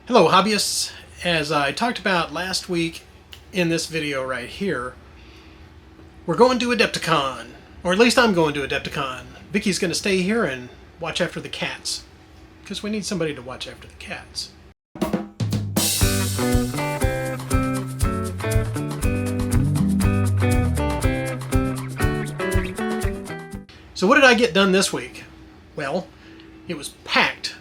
Hello hobbyists. As I talked about last week in this video right here, we're going to AdeptiCon, or at least I'm going to AdeptiCon. Vicky's going to stay here and watch after the cats, because we need somebody to watch after the cats. So what did I get done this week? Well, it was packed.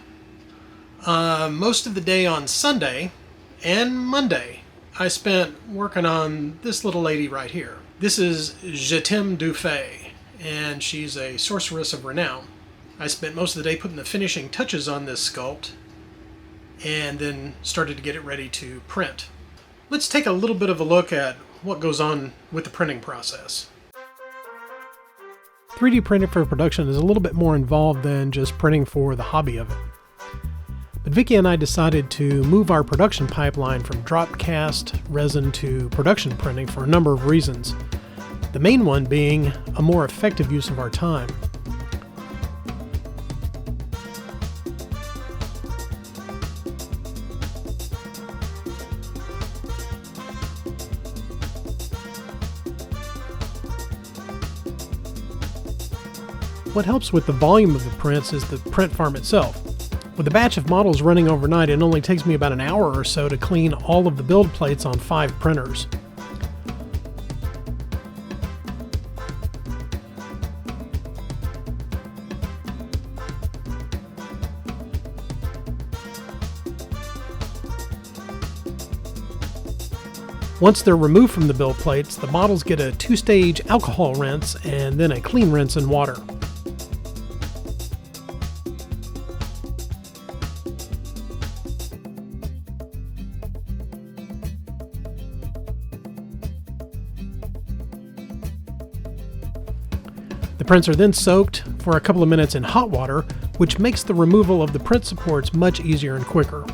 Most of the day on Sunday and Monday I spent working on this little lady right here. This is Jetem du Fay, and she's a sorceress of renown. I spent most of the day putting the finishing touches on this sculpt and then started to get it ready to print. Let's take a little bit of a look at what goes on with the printing process. 3D printing for production is a little bit more involved than just printing for the hobby of it. But Vicky and I decided to move our production pipeline from drop cast resin to production printing for a number of reasons. The main one being a more effective use of our time. What helps with the volume of the prints is the print farm itself. With a batch of models running overnight, it only takes me about an hour or so to clean all of the build plates on 5 printers. Once they're removed from the build plates, the models get a 2-stage alcohol rinse and then a clean rinse in water. The prints are then soaked for a couple of minutes in hot water, which makes the removal of the print supports much easier and quicker.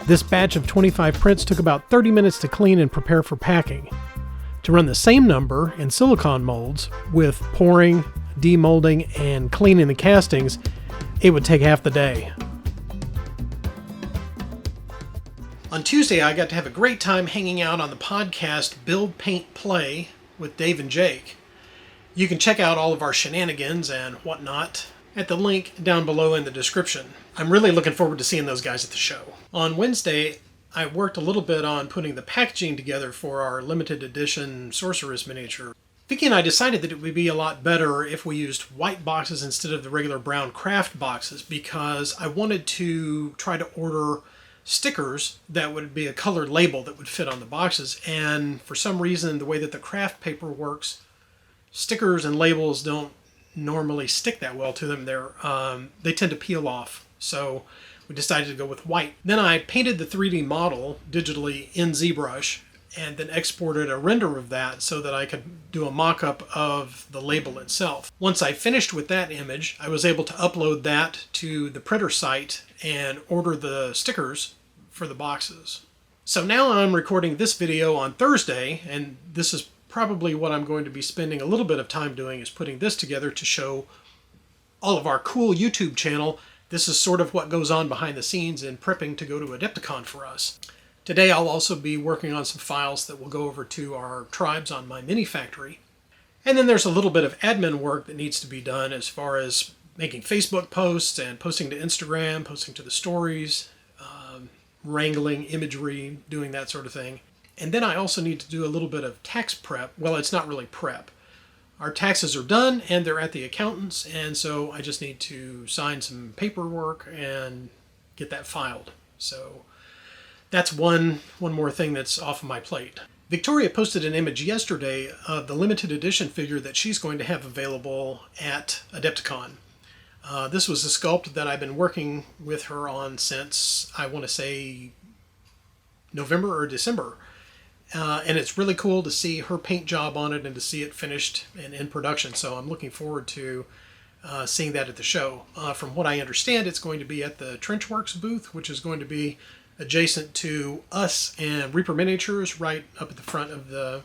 This batch of 25 prints took about 30 minutes to clean and prepare for packing. To run the same number in silicone molds with pouring, demolding, and cleaning the castings, it would take half the day. On Tuesday, I got to have a great time hanging out on the podcast Build, Paint, Play with Dave and Jake. You can check out all of our shenanigans and whatnot at the link down below in the description. I'm really looking forward to seeing those guys at the show. On Wednesday, I worked a little bit on putting the packaging together for our limited edition Sorceress miniature. Vicky and I decided that it would be a lot better if we used white boxes instead of the regular brown craft boxes, because I wanted to try to order stickers that would be a colored label that would fit on the boxes. And for some reason, the way that the craft paper works, stickers and labels don't normally stick that well to them. They tend to peel off. So we decided to go with white. Then I painted the 3D model digitally in ZBrush and then exported a render of that so that I could do a mock-up of the label itself. Once I finished with that image, I was able to upload that to the printer site and order the stickers for the boxes. So now I'm recording this video on Thursday, and this is probably what I'm going to be spending a little bit of time doing, is putting this together to show all of our cool YouTube channel. This is sort of what goes on behind the scenes in prepping to go to AdeptiCon for us. Today I'll also be working on some files that will go over to our tribes on my mini factory. And then there's a little bit of admin work that needs to be done as far as making Facebook posts and posting to Instagram, posting to the stories, wrangling imagery, doing that sort of thing. And then I also need to do a little bit of tax prep. Well, it's not really prep. Our taxes are done and they're at the accountant's, and so I just need to sign some paperwork and get that filed. So that's one more thing that's off of my plate. Victoria posted an image yesterday of the limited edition figure that she's going to have available at AdeptiCon. This was a sculpt that I've been working with her on since, I want to say, November or December. And it's really cool to see her paint job on it and to see it finished and in production. So I'm looking forward to seeing that at the show. From what I understand, it's going to be at the Trenchworks booth, which is going to be adjacent to us and Reaper Miniatures right up at the front of the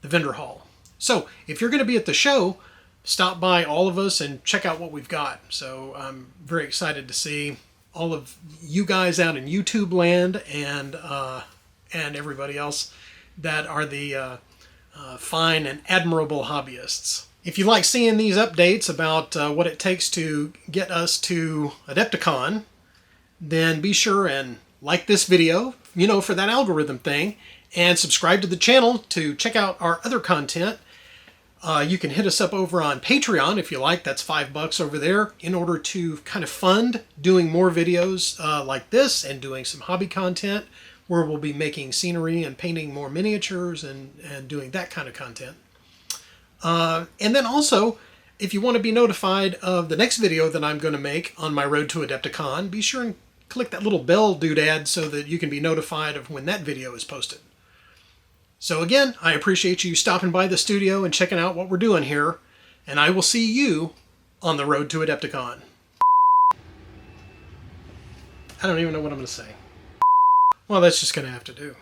vendor hall. So if you're going to be at the show, stop by all of us and check out what we've got. So I'm very excited to see all of you guys out in YouTube land and everybody else that are the fine and admirable hobbyists. If you like seeing these updates about what it takes to get us to AdeptiCon, then be sure and like this video, for that algorithm thing, and subscribe to the channel to check out our other content. You can hit us up over on Patreon if you like. That's $5 over there in order to kind of fund doing more videos like this and doing some hobby content where we'll be making scenery and painting more miniatures and doing that kind of content. And then also, if you want to be notified of the next video that I'm going to make on my road to AdeptiCon, be sure and click that little bell doodad so that you can be notified of when that video is posted. So again, I appreciate you stopping by the studio and checking out what we're doing here, and I will see you on the road to AdeptiCon. I don't even know what I'm going to say. Well, that's just going to have to do.